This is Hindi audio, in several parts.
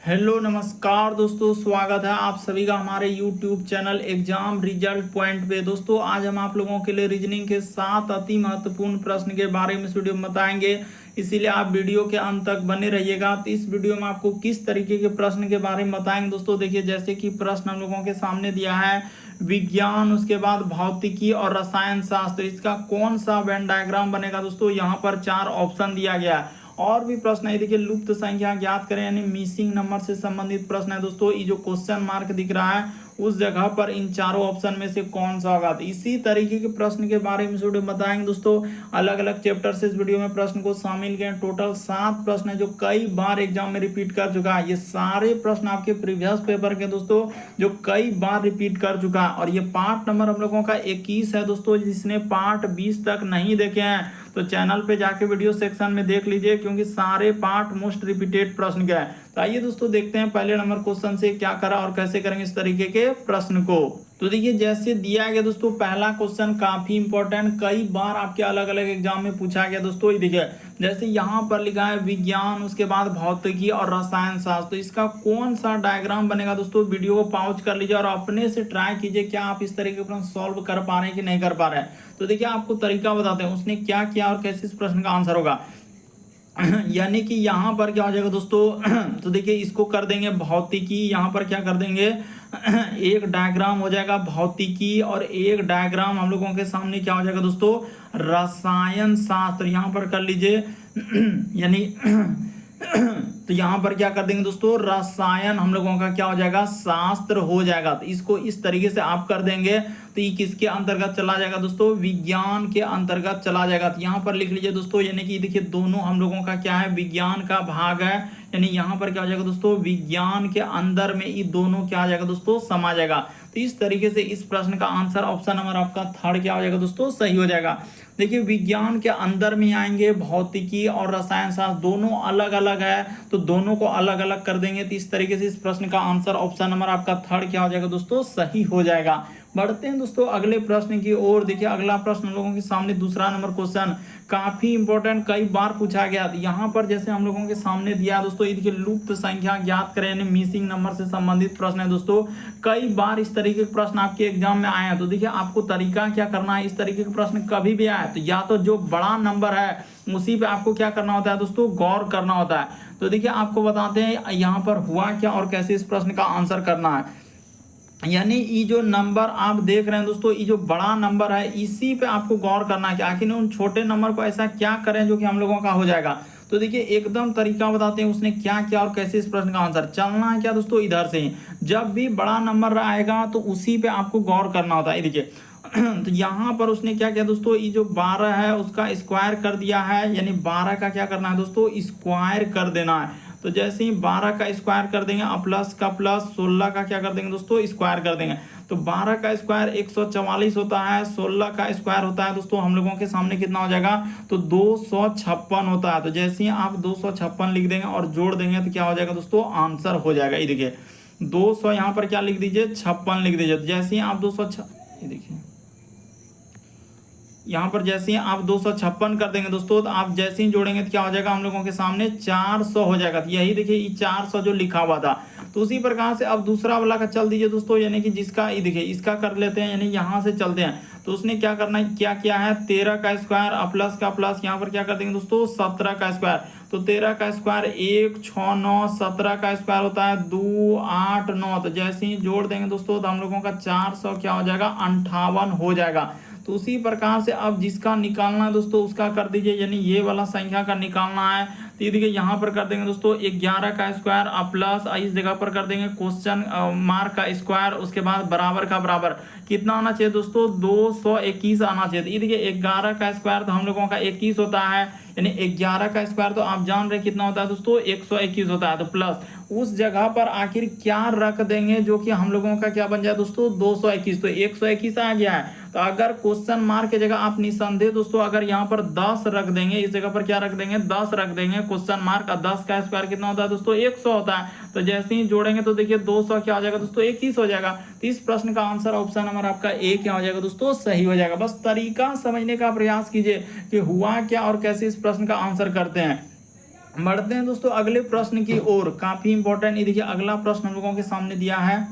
हेलो नमस्कार दोस्तों, स्वागत है आप सभी का हमारे YouTube channel exam result point पे। दोस्तों आज हम आप लोगों के लिए रीजनिंग के 7 अति महत्वपूर्ण प्रश्न के बारे में इस वीडियो में बताएंगे, इसीलिए आप वीडियो के अंत तक बने रहिएगा। तो इस वीडियो में आपको किस तरीके के प्रश्न के बारे में बताएंगे दोस्तों। देखिए, जैसे कि प्रश्न हम लोगों के सामने दिया है विज्ञान, उसके बाद भौतिकी और रसायन शास्त्र, इसका कौन सा वेन डायग्राम बनेगा दोस्तों। यहाँ पर 4 ऑप्शन दिया गया है। और भी प्रश्न है, देखिए लुप्त संख्या ज्ञात करें, यानी मिसिंग नंबर से संबंधित प्रश्न है दोस्तों। ये जो क्वेश्चन मार्क दिख रहा है उस जगह पर इन चारों ऑप्शन में से कौन सा होगा। तो इसी तरीके के प्रश्न के बारे में वीडियो बताएंगे दोस्तों। अलग अलग चैप्टर से इस वीडियो में प्रश्न को शामिल किए। टोटल 7 प्रश्न है जो कई बार एग्जाम में रिपीट कर चुका है। ये सारे प्रश्न आपके प्रीवियस पेपर के दोस्तों जो कई बार रिपीट कर चुका है। और ये पार्ट नंबर हम लोगों का 21 है दोस्तों। जिसने पार्ट 20 तक नहीं देखे हैं तो चैनल पे जाके वीडियो सेक्शन में देख लीजिए, क्योंकि सारे पार्ट मोस्ट रिपीटेड प्रश्न के हैं। तो आइए दोस्तों देखते हैं पहले नंबर क्वेश्चन से क्या करा और कैसे करेंगे इस तरीके के प्रश्न को। तो देखिए, जैसे दिया गया दोस्तों पहला क्वेश्चन काफी इंपॉर्टेंट, कई बार आपके अलग अलग एग्जाम में पूछा गया दोस्तों। ये देखिए, जैसे यहाँ पर लिखा है विज्ञान, उसके बाद भौतिकी और रसायन शास्त्र, तो इसका कौन सा डायग्राम बनेगा दोस्तों। वीडियो को पॉज कर लीजिए और अपने से ट्राई कीजिए क्या आप इस तरीके के प्रश्न सॉल्व कर पा रहे हैं कि नहीं कर पा रहे हैं। तो देखिए, आपको तरीका बताते हैं उसने क्या किया और कैसे इस प्रश्न का आंसर होगा। यानी कि यहाँ पर क्या हो जाएगा दोस्तों, तो देखिए इसको कर देंगे भौतिकी, यहाँ पर क्या कर देंगे एक डायग्राम हो जाएगा भौतिकी और एक डायग्राम हम लोगों के सामने क्या हो जाएगा दोस्तों रसायन शास्त्र, यहाँ पर कर लीजिए यानी तो यहाँ पर क्या कर देंगे दोस्तों रसायन हम लोगों का क्या हो जाएगा शास्त्र हो जाएगा। तो इसको इस तरीके से आप कर देंगे तो ये किसके अंतर्गत चला जाएगा दोस्तों विज्ञान के अंतर्गत चला जाएगा। तो यहाँ पर लिख लीजिए दोस्तों, यानी कि देखिए दोनों हम लोगों का क्या है विज्ञान का भाग है, यानी यहाँ पर क्या हो जाएगा दोस्तों विज्ञान के अंदर में ये दोनों क्या आ जाएगा दोस्तों समा जाएगा। तो इस तरीके से इस प्रश्न का आंसर ऑप्शन नंबर आपका थर्ड क्या हो जाएगा दोस्तों सही हो जाएगा। देखिए, विज्ञान के अंदर में आएंगे भौतिकी और रसायन शास्त्र, दोनों अलग अलग है तो दोनों को अलग अलग कर देंगे। तो इस तरीके से इस प्रश्न का आंसर ऑप्शन नंबर आपका थर्ड क्या हो जाएगा दोस्तों सही हो जाएगा। बढ़ते हैं दोस्तों अगले प्रश्न की ओर। देखिए, अगला प्रश्न हम लोगों के सामने दूसरा नंबर क्वेश्चन काफी इंपॉर्टेंट, कई बार पूछा गया। यहाँ पर जैसे हम लोगों के सामने दिया दोस्तों, ये देखिए लुप्त संख्या ज्ञात करें, यानी मिसिंग नंबर से संबंधित प्रश्न है दोस्तों। कई बार इस तरीके के प्रश्न आपके एग्जाम में आए हैं। तो देखिए, आपको तरीका क्या करना है, इस तरीके के प्रश्न कभी भी आए तो या तो जो बड़ा नंबर है उसी पे आपको क्या करना होता है दोस्तों गौर करना होता है। तो देखिए, आपको बताते हैं यहाँ पर हुआ क्या और कैसे इस प्रश्न का आंसर करना है। यानी ये जो नंबर आप देख रहे हैं दोस्तों, ये जो बड़ा नंबर है इसी पे आपको गौर करना है कि आखिर उन छोटे नंबर को ऐसा क्या करें जो कि हम लोगों का हो जाएगा। तो देखिए, एकदम तरीका बताते हैं उसने क्या किया और कैसे इस प्रश्न का आंसर। चलना है क्या दोस्तों इधर से ही, जब भी बड़ा नंबर आएगा तो उसी पे आपको गौर करना होता है। देखिए तो यहाँ पर उसने क्या किया दोस्तों, ये जो 12 है उसका स्क्वायर कर दिया है, यानी 12 का क्या करना है दोस्तों स्क्वायर कर देना है। तो जैसे ही 12 का स्क्वायर कर देंगे और प्लस का प्लस 16 का क्या कर देंगे दोस्तों स्क्वायर कर देंगे। तो 12 का स्क्वायर 144 होता है, 16 का स्क्वायर होता है दोस्तों हम लोगों के सामने कितना हो जाएगा तो 256 होता है। तो जैसे ही आप 256 लिख देंगे और जोड़ देंगे तो क्या हो जाएगा दोस्तों आंसर हो जाएगा। ये देखिए 200 यहाँ पर क्या लिख दीजिए 56 लिख दीजिए। तो जैसे ही आप 256 ये देखिए यहाँ पर जैसे ही आप 256 कर देंगे दोस्तों, तो आप जैसे ही जोड़ेंगे तो क्या हो जाएगा हम लोगों के सामने 400 हो जाएगा। तो यही देखिए ये 400 जो लिखा हुआ था। तो उसी प्रकार से अब दूसरा वाला का चल दीजिए दोस्तों, यानी कि जिसका ये देखिए इसका कर लेते हैं, यानी यहाँ से चलते हैं। तो उसने क्या करना है क्या किया है 13 का स्क्वायर और प्लस का प्लस यहाँ पर क्या कर देंगे दोस्तों 17 का स्क्वायर। तो 13 का स्क्वायर 1 6 9, 17 का स्क्वायर होता है 2 8 9। तो जैसे ही जोड़ देंगे दोस्तों तो हम लोगों का 400 क्या हो जाएगा 58 हो जाएगा। तो उसी प्रकार से अब जिसका निकालना है दोस्तों उसका कर दीजिए, यानी ये वाला संख्या का निकालना है। तो ये देखिए यहाँ पर कर देंगे दोस्तों 11 का स्क्वायर और प्लस इस जगह पर कर देंगे क्वेश्चन मार्क का स्क्वायर, उसके बाद बराबर का बराबर कितना आना चाहिए दोस्तों 221 आना चाहिए। तो ये देखिए 11 का स्क्वायर तो हम लोगों का 21 होता है, यानी 11 का स्क्वायर तो आप जान रहे कितना होता है दोस्तों 121 होता है। तो प्लस उस जगह पर आखिर क्या रख देंगे जो कि हम लोगों का क्या बन जाए दोस्तों 221। तो 121 आ गया है। तो अगर क्वेश्चन मार्क की जगह आप निसंदेह दोस्तों अगर यहाँ पर 10 रख देंगे, इस जगह पर क्या रख देंगे 10 रख देंगे क्वेश्चन मार्क, 10 का स्क्वायर कितना होता है दोस्तों 100 होता है। तो जैसे ही जोड़ेंगे तो देखिए 200 क्या हो जाएगा दोस्तों 21 हो जाएगा। तो इस प्रश्न का आंसर ऑप्शन नंबर आपका ए क्या हो जाएगा दोस्तों सही हो जाएगा। बस तरीका समझने का प्रयास कीजिए कि हुआ क्या और कैसे इस प्रश्न का आंसर करते हैं। बढ़ते हैं दोस्तों अगले प्रश्न की ओर। काफी इंपॉर्टेंट, ये देखिए अगला प्रश्न हम लोगों के सामने दिया है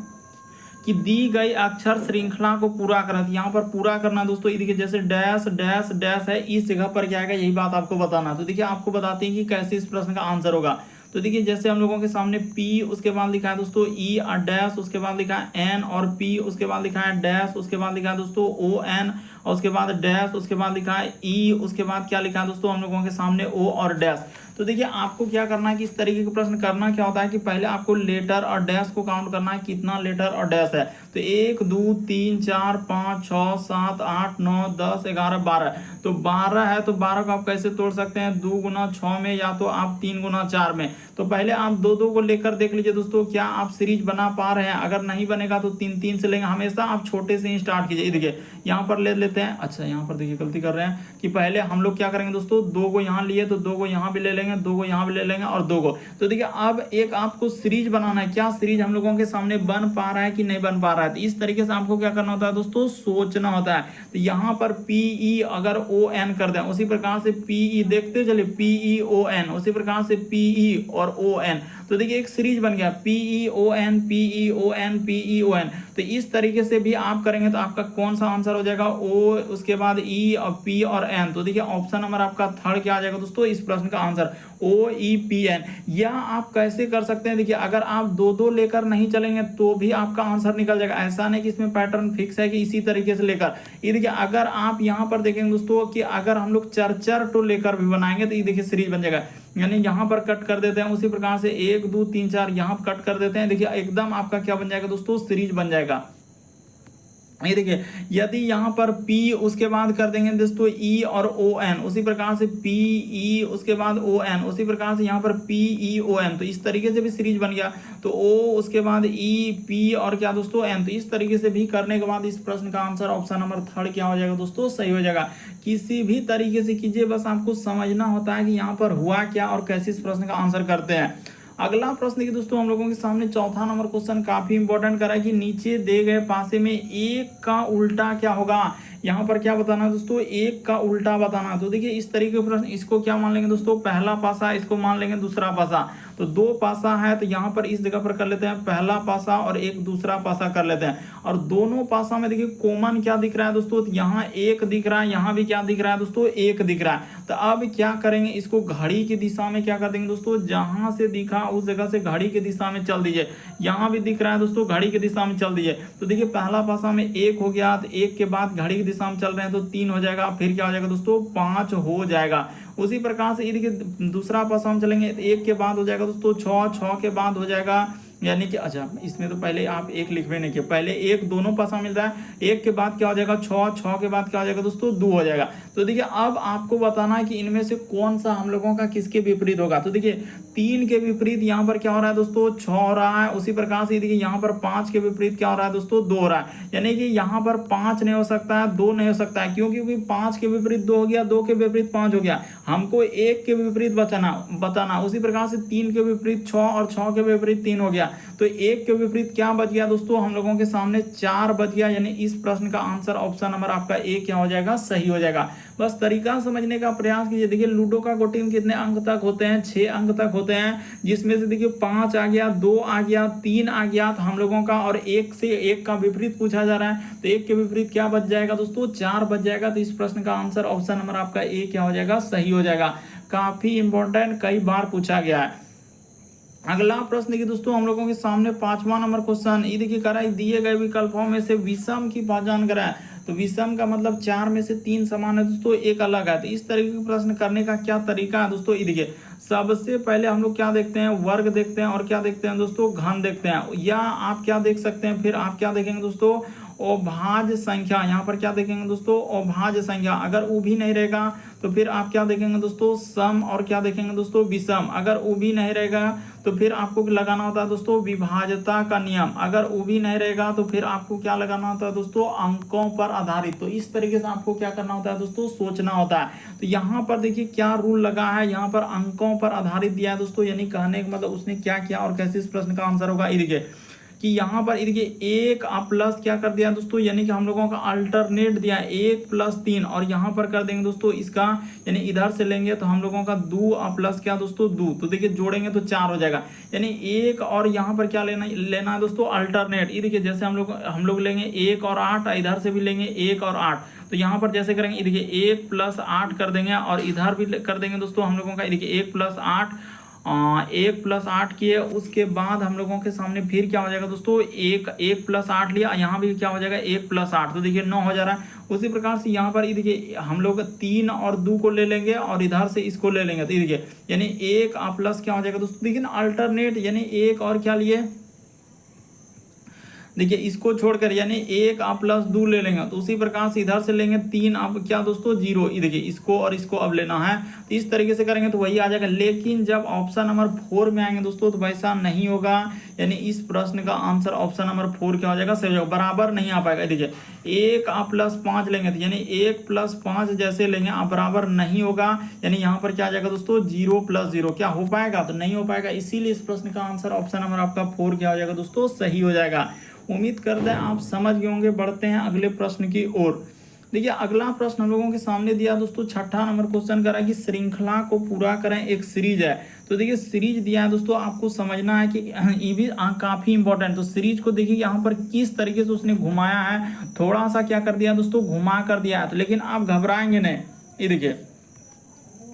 कि दी गई अक्षर श्रृंखला को पूरा करना। यहाँ पर पूरा करना दोस्तों, ये देखिए जैसे डैश डैश डैश है, इस जगह पर क्या आएगा यही बात आपको बताना। तो देखिए आपको बताते हैं कि कैसे इस प्रश्न का आंसर होगा। तो देखिए जैसे हम लोगों के सामने P, उसके बाद लिखा है दोस्तों E और डैश, उसके बाद लिखा है N और P, उसके बाद लिखा है डैश, उसके बाद लिखा है दोस्तों ON और उसके बाद डैश, उसके बाद लिखा है E, उसके बाद क्या लिखा है दोस्तों हम लोगों के सामने O और डैश। तो देखिए आपको क्या करना है कि इस तरीके का प्रश्न करना क्या होता है कि पहले आपको लेटर और डैश को काउंट करना है, कितना लेटर और डैश है। तो 1 2 3 4 5 6 7 8 9 10 11 12। तो 12 है, तो 12 को आप कैसे तोड़ सकते हैं, 2 गुना 6 में या तो आप 3 गुना 4 में। तो पहले आप दो दो को लेकर देख लीजिए दोस्तों, क्या आप सीरीज बना पा रहे हैं। अगर नहीं बनेगा तो 3 3 से लेंगे। हमेशा आप छोटे से ही स्टार्ट कीजिए। देखिए यहाँ पर ले लेते हैं। अच्छा यहाँ पर देखिए गलती कर रहे हैं कि पहले हम लोग क्या करेंगे दोस्तों, 2 को यहाँ लिए तो 2 को यहाँ भी ले लेंगे, 2 को यहाँ भी ले लेंगे और 2 को। तो देखिए अब एक आपको सीरीज बनाना है, क्या सीरीज हम लोगों के सामने बन पा रहा है कि नहीं बन पा रहा है। तो इस तरीके से आपको क्या करना होता है दोस्तों, सोचना होता है। तो यहाँ पर PE अगर ON कर दें, उसी प्रकार से PE देखते चलिए PEON, उसी प्रकार से PE और ON। तो देखिए एक सीरीज बन गया PEON PEON PEON। तो इस तरीके से भी आप करेंगे तो आपका कौन सा आंसर हो जाएगा, O, उसके बाद E और P और N। तो देखिए ऑप्शन नंबर आपका थर्ड क्या आ जाएगा दोस्तों इस प्रश्न का आंसर, OEPN। या आप कैसे कर सकते हैं, देखिए अगर आप दो दो लेकर नहीं चलेंगे तो भी आपका आंसर निकल जाएगा। ऐसा नहीं कि इसमें पैटर्न फिक्स है कि इसी तरीके से लेकर। ये देखिए अगर आप यहाँ पर देखेंगे दोस्तों कि अगर हम लोग चार चार टो लेकर भी बनाएंगे तो ये देखिए सीरीज बन जाएगा। यानी यहाँ पर कट कर देते हैं, उसी प्रकार से 1 2 3 4 यहाँ कट कर देते हैं। देखिए एकदम आपका क्या बन जाएगा दोस्तों, सीरीज बन जाएगा। ये देखिए यदि यहाँ पर P उसके बाद कर देंगे दोस्तों E और ON, उसी प्रकार से PE उसके बाद ON, उसी प्रकार से यहाँ पर PEON। तो इस तरीके से भी सीरीज बन गया। तो O उसके बाद E P और क्या दोस्तों N। तो इस तरीके से भी करने के बाद इस प्रश्न का आंसर ऑप्शन नंबर थर्ड क्या हो जाएगा दोस्तों, सही हो जाएगा। किसी भी तरीके से कीजिए, बस आपको समझना होता है कि यहाँ पर हुआ क्या और कैसे इस प्रश्न का आंसर करते हैं। अगला प्रश्न देखिए दोस्तों हम लोगों के सामने चौथा नंबर क्वेश्चन काफी इंपॉर्टेंट करा है कि नीचे दे गए पासे में 1 का उल्टा क्या होगा। यहाँ पर क्या बताना दोस्तों, 1 का उल्टा बताना। तो देखिए इस तरीके का प्रश्न, इसको क्या मान लेंगे दोस्तों, पहला पासा, इसको मान लेंगे दूसरा पासा। तो 2 पासा है तो यहाँ पर इस जगह पर कर लेते हैं पहला पासा और एक दूसरा पासा कर लेते हैं। और दोनों पासा में देखिए कॉमन क्या दिख रहा है दोस्तों, यहाँ 1 दिख रहा है, यहाँ भी क्या दिख रहा है दोस्तों, 1 दिख रहा है। तो अब क्या करेंगे, इसको घड़ी की दिशा में क्या कर देंगे दोस्तों, जहां से दिखा उस जगह से घड़ी की दिशा में चल दीजिए। यहाँ भी दिख रहा है दोस्तों, घड़ी की दिशा में चल दीजिए। तो देखिए पहला पासा में 1 हो गया, तो 1 के बाद घड़ी की दिशा में चल रहे हैं तो 3 हो जाएगा, फिर क्या हो जाएगा दोस्तों 5 हो जाएगा। उसी प्रकार से ये देखिए दूसरा पासा हम चलेंगे, 1 के बाद हो जाएगा दोस्तों 6, 6 के बाद हो जाएगा, यानी कि अच्छा इसमें तो पहले आप 1 लिखवे नहीं किया, पहले 1 दोनों पासा मिल रहा है। 1 के बाद क्या हो जाएगा 6, 6 के बाद क्या हो जाएगा दोस्तों 2 हो जाएगा। तो देखिए अब आपको बताना है कि इनमें से कौन सा हम लोगों का किसके विपरीत होगा। तो देखिए 3 के विपरीत यहाँ पर क्या हो रहा है दोस्तों 6 हो रहा है। उसी प्रकार से देखिए यहाँ पर 5 के विपरीत क्या हो रहा है दोस्तों 2 हो रहा है। यानी कि यहाँ पर 5 नहीं हो सकता है, 2 नहीं हो सकता है, क्योंकि 5 के विपरीत 2 हो गया, 2 के विपरीत 5 हो गया। हमको 1 के विपरीत बताना। उसी प्रकार से 3 के विपरीत 6 और 6 के विपरीत 3 हो गया। तो 1 के विपरीत क्या बच गया दोस्तों हम लोगों के सामने 4 बच गया। यानी इस प्रश्न का आंसर ऑप्शन नंबर आपका ए क्या हो जाएगा, सही हो जाएगा। बस तरीका समझने का प्रयास कीजिए। देखिए लूडो का गोटी में कितने अंक तक होते हैं, 6 अंक तक होते हैं, जिसमें से देखिए 5 आ गया, 2 आ गया, 3 आ गया हम लोगों का, और 1 से 1 का विपरीत पूछा जा रहा है। तो 1 के विपरीत क्या बच जाएगा दोस्तों 4 बच जाएगा। तो इस प्रश्न का आंसर ऑप्शन नंबर आपका ए क्या हो जाएगा, सही हो जाएगा। काफी इंपॉर्टेंट, कई बार पूछा गया है। अगला प्रश्न देखिए दोस्तों हम लोगों के सामने 5वां नंबर क्वेश्चन, ये देखिए करा दिए गए विकल्पों में से विषम की पहचान कराए। तो विषम का मतलब 4 में से 3 समान है दोस्तों, एक अलग है। तो इस तरीके के प्रश्न करने का क्या तरीका है दोस्तों, ये देखिए सबसे पहले हम लोग क्या देखते हैं, वर्ग देखते हैं, और क्या देखते हैं दोस्तों घन देखते हैं, या आप क्या देख सकते हैं, फिर आप क्या देखेंगे दोस्तों अभाज्य संख्या। यहाँ पर क्या देखेंगे दोस्तों अभाज्य संख्या। अगर उ भी नहीं रहेगा तो फिर आप क्या देखेंगे दोस्तों सम, और क्या देखेंगे दोस्तों विषम। अगर उ भी नहीं रहेगा तो फिर आपको लगाना होता है दोस्तों विभाज्यता का नियम। अगर उ भी नहीं रहेगा तो फिर आपको क्या लगाना होता है दोस्तों अंकों पर आधारित। तो इस तरीके से आपको क्या करना होता है दोस्तों सोचना होता है। तो यहाँ पर देखिए क्या रूल लगा है, यहाँ पर अंकों पर आधारित दिया है दोस्तों, यानी कहने का मतलब उसने क्या किया और कैसे इस प्रश्न का आंसर होगा। ये देखिए कि यहाँ पर देखिए एक प्लस क्या कर दिया दोस्तों, यानी कि हम लोगों का अल्टरनेट दिया 1 + 3, और यहाँ पर कर देंगे दोस्तों इसका, यानी इधर से लेंगे तो हम लोगों का 2 प्लस क्या दोस्तों 2, तो देखिए जोड़ेंगे तो 4 हो जाएगा, यानी 1 और यहाँ पर क्या लेना है दोस्तों अल्टरनेट। ये देखिए जैसे हम लोग लेंगे 1 और 8, इधर से भी लेंगे 1 और 8, तो यहाँ पर जैसे करेंगे देखिए 1 + 8 कर देंगे, और इधर भी कर देंगे दोस्तों हम लोगों का देखिए 1 + 8, 1 + 8 किए, उसके बाद हम लोगों के सामने फिर क्या हो जाएगा दोस्तों 1 + 8 लिया, यहाँ भी क्या हो जाएगा 1 + 8, तो देखिए 9 हो जा रहा है। उसी प्रकार से यहाँ पर ये देखिए हम लोग 3 और 2 को ले लेंगे और इधर से इसको ले लेंगे, तो ये देखिए यानी 1 प्लस क्या हो जाएगा दोस्तों, देखिए अल्टरनेट, यानी 1 और क्या लिए देखिए इसको छोड़कर, यानी 1 + 2 ले लेंगे, तो उसी प्रकार से इधर से लेंगे 3 अब क्या दोस्तों 0, ये देखिए इसको और इसको अब लेना है, तो इस तरीके से करेंगे तो वही आ जाएगा। लेकिन जब ऑप्शन नंबर 4 में आएंगे दोस्तों तो वैसा नहीं होगा, यानी इस प्रश्न का आंसर ऑप्शन नंबर 4 क्या हो जाएगा, सही हो जाएगा, बराबर नहीं आ पाएगा। देखिए 1 + 5 लेंगे, तो यानी 1 + 5 जैसे लेंगे आप बराबर नहीं होगा, यानी यहाँ पर क्या आ जाएगा दोस्तों 0 + 0, क्या हो पाएगा, तो नहीं हो पाएगा। इसीलिए इस प्रश्न का आंसर ऑप्शन नंबर आपका 4 क्या हो जाएगा दोस्तों, सही हो जाएगा। उम्मीद करते हैं आप समझ गए होंगे। बढ़ते हैं अगले प्रश्न की ओर। देखिए अगला प्रश्न हम लोगों के सामने दिया दोस्तों, 6ठा नंबर क्वेश्चन करा कि श्रृंखला को पूरा करें, एक सीरीज है। तो देखिए सीरीज दिया है दोस्तों, आपको समझना है कि ये भी काफी इंपॉर्टेंट। तो सीरीज को देखिए यहाँ पर किस तरीके से उसने घुमाया है, थोड़ा सा क्या कर दिया दोस्तों, घुमा कर दिया है, तो लेकिन आप घबराएंगे नहीं। ये देखिए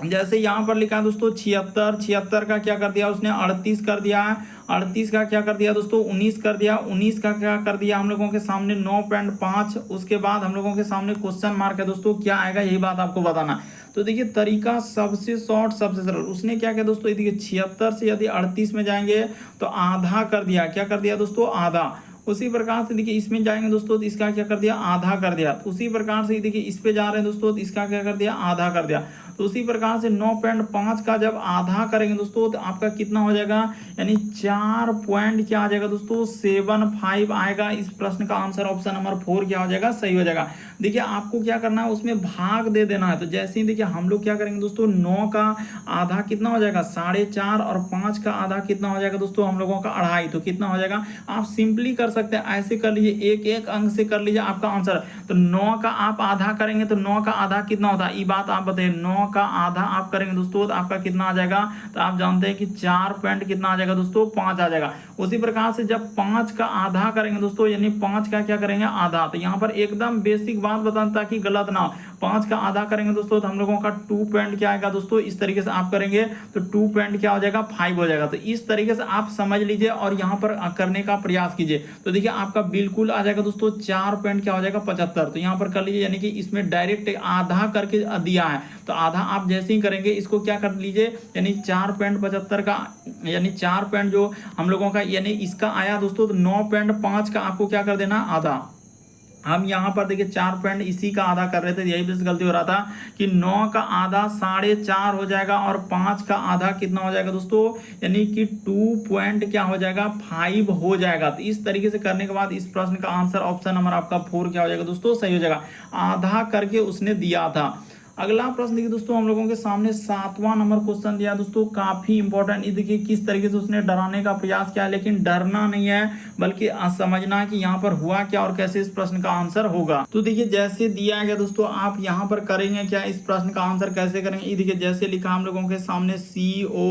जैसे यहाँ पर लिखा है दोस्तों 76 का क्या कर दिया उसने 38 कर दिया है, 38 का क्या कर दिया दोस्तों 19 कर दिया, 19 का क्या कर दिया हम लोगों के सामने 9.5। उसके बाद हम लोगों के सामने क्वेश्चन मार्क है दोस्तों, क्या आएगा यही बात आपको बताना। तो देखिए तरीका सबसे शॉर्ट सबसे सरल, उसने क्या किया दोस्तों, देखिए 76 से यदि 38 में जाएंगे तो आधा कर दिया, क्या कर दिया दोस्तों आधा। उसी प्रकार से देखिए इसमें जाएंगे दोस्तों तो इसका क्या कर दिया आधा कर दिया। उसी प्रकार से देखिए इस पे जा रहे हैं दोस्तों तो इसका क्या कर दिया आधा कर दिया। तो उसी प्रकार से 9.5 का जब आधा करेंगे दोस्तों तो आपका कितना हो जाएगा, यानी 4 पॉइंट क्या आ जाएगा दोस्तों 75 आएगा। इस प्रश्न का आंसर ऑप्शन नंबर 4 क्या हो जाएगा, सही हो जाएगा। देखिए आपको क्या करना है, उसमें भाग दे देना है। तो जैसे ही देखिए हम लोग क्या करेंगे दोस्तों, 9 का आधा कितना हो जाएगा 4.5, और 5 का आधा कितना हो जाएगा दोस्तों हम लोगों का 2.5, तो कितना हो जाएगा। आप सिंपली कर सकते हैं, ऐसे कर लीजिए, एक एक अंक से कर लीजिए आपका आंसर। तो 9 का आप आधा करेंगे तो 9 का आधा कितना होता है, ये बात आप बताइए। 9 का आधा आप करेंगे दोस्तों तो आपका कितना आ जाएगा, तो आप जानते हैं कि 4 पॉइंट कितना आ जाएगा दोस्तों 5 आ जाएगा। उसी प्रकार से जब 5 का आधा करेंगे दोस्तों, यानी 5 का क्या करेंगे आधा, तो यहाँ पर एकदम बेसिक बात बताना ताकि गलत ना हो। 5 का आधा करेंगे दोस्तों तो हम लोगों का 2 पॉइंट क्या आएगा दोस्तों, इस तरीके से आप करेंगे तो 2 पॉइंट क्या हो जाएगा 5 हो जाएगा। तो इस तरीके से आप समझ लीजिए और यहाँ पर करने का प्रयास कीजिए। तो देखिए आपका बिल्कुल आ जाएगा दोस्तों 4 पॉइंट क्या हो जाएगा 75। तो यहाँ पर कर लीजिए, यानी कि इसमें डायरेक्ट आधा करके दिया है, तो आधा आप जैसे ही करेंगे इसको क्या कर लीजिए, यानी 4.75 का, यानी 4 पॉइंट जो हम लोगों का यानी इसका आया दोस्तों, तो 9.5 का आपको क्या कर देना आधा। हम यहाँ पर देखिए 4 पॉइंट इसी का आधा कर रहे थे, यही बस गलती हो रहा था कि 9 का आधा 4.5 हो जाएगा और 5 का आधा कितना हो जाएगा दोस्तों, यानी कि 2 पॉइंट क्या हो जाएगा 5 हो जाएगा। तो इस तरीके से करने के बाद इस प्रश्न का आंसर ऑप्शन नंबर आपका 4 क्या हो जाएगा दोस्तों, सही हो जाएगा। आधा करके उसने दिया था। अगला प्रश्न देखिए दोस्तों, हम लोगों के सामने 7वां नंबर क्वेश्चन दिया दोस्तों, काफी इंपॉर्टेंट। ये देखिए किस तरीके से उसने डराने का प्रयास किया, लेकिन डरना नहीं है बल्कि समझना है कि यहाँ पर हुआ क्या और कैसे इस प्रश्न का आंसर होगा। तो देखिए जैसे दिया गया दोस्तों, आप यहाँ पर करेंगे क्या, इस प्रश्न का आंसर कैसे करेंगे। ये देखिए जैसे लिखा हम लोगों के सामने CO,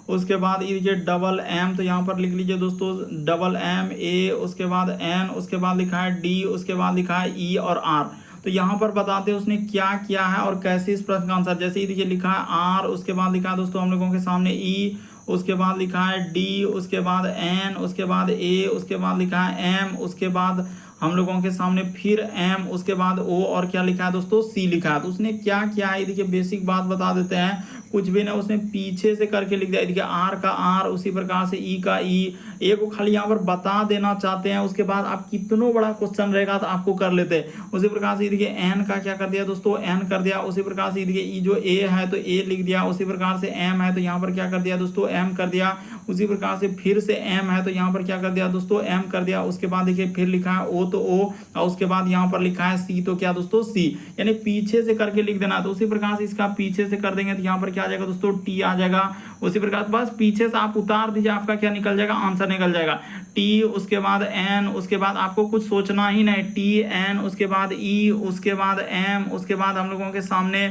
उसके बाद ये देखिए डबल M, तो यहाँ पर लिख लीजिए दोस्तों डबल MA, उसके बाद N, उसके बाद लिखा है D, उसके बाद लिखा है E और R। तो यहाँ पर बताते हैं उसने क्या किया है और कैसे इस प्रश्न का आंसर। जैसे ही देखिए लिखा है R, उसके बाद लिखा है दोस्तों हम लोगों के सामने E, उसके बाद लिखा है D, उसके बाद N, उसके बाद A, उसके बाद लिखा है M, उसके बाद हम लोगों के सामने फिर M, उसके बाद O और क्या लिखा है दोस्तों C लिखा है। तो उसने क्या किया है, देखिए बेसिक बात बता देते हैं, कुछ भी ना उसने पीछे से करके लिख दिया। देखिए R का R, उसी प्रकार से E का E, ए को खाली यहाँ पर बता देना चाहते हैं। उसके बाद आप कितना बड़ा क्वेश्चन रहेगा तो आपको कर लेते हैं। उसी प्रकार से देखिए N का क्या कर दिया दोस्तों, N कर दिया। उसी प्रकार से देखिए E जो A है तो A लिख दिया। उसी प्रकार से M है तो यहाँ पर क्या कर दिया दोस्तों, M कर दिया। उसी प्रकार से फिर से एम है तो यहाँ पर क्या कर दिया दोस्तों, एम कर दिया। उसके बाद देखिए फिर लिखा है ओ तो ओ, और उसके बाद यहाँ पर लिखा है सी तो क्या दोस्तों, सी, यानी पीछे से करके लिख देना। तो उसी प्रकार से इसका पीछे से कर देंगे तो यहाँ पर क्या आ जाएगा दोस्तों, टी आ जाएगा। उसी प्रकार बस पीछे से आप उतार दीजिए, आपका क्या निकल जाएगा, आंसर निकल जाएगा। टी, उसके बाद एन, उसके बाद आपको कुछ सोचना ही नहीं, टी एन, उसके बाद ई, उसके बाद एम, उसके बाद हम लोगों के सामने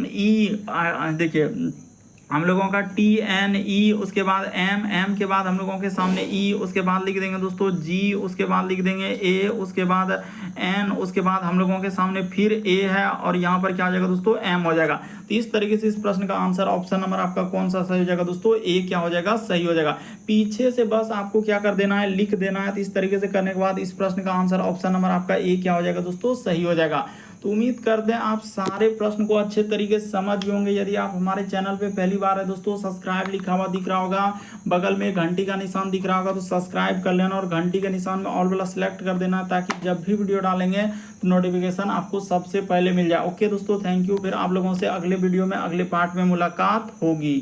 ई, देखिए हम लोगों का टी एन ई, उसके बाद एम, एम के बाद हम लोगों के सामने ई, उसके बाद लिख देंगे दोस्तों जी, उसके बाद लिख देंगे ए, उसके बाद एन, उसके बाद हम लोगों के सामने फिर ए है और यहाँ पर क्या आ जाएगा दोस्तों, एम हो जाएगा। तो इस तरीके से इस प्रश्न का आंसर ऑप्शन नंबर आपका कौन सा सही हो जाएगा दोस्तों, ए क्या हो जाएगा, सही हो जाएगा। पीछे से बस आपको क्या कर देना है, लिख देना है। तो इस तरीके से करने के बाद इस प्रश्न का आंसर ऑप्शन नंबर आपका ए क्या हो जाएगा दोस्तों, सही हो जाएगा। तो उम्मीद करते हैं आप सारे प्रश्न को अच्छे तरीके से समझ गए होंगे। यदि आप हमारे चैनल पे पहली बार है दोस्तों, सब्सक्राइब लिखा हुआ दिख रहा होगा, बगल में घंटी का निशान दिख रहा होगा, तो सब्सक्राइब कर लेना और घंटी के निशान में ऑल वाला सेलेक्ट कर देना, ताकि जब भी वीडियो डालेंगे तो नोटिफिकेशन आपको सबसे पहले मिल जाए। ओके दोस्तों, थैंक यू। फिर आप लोगों से अगले वीडियो में अगले पार्ट में मुलाकात होगी।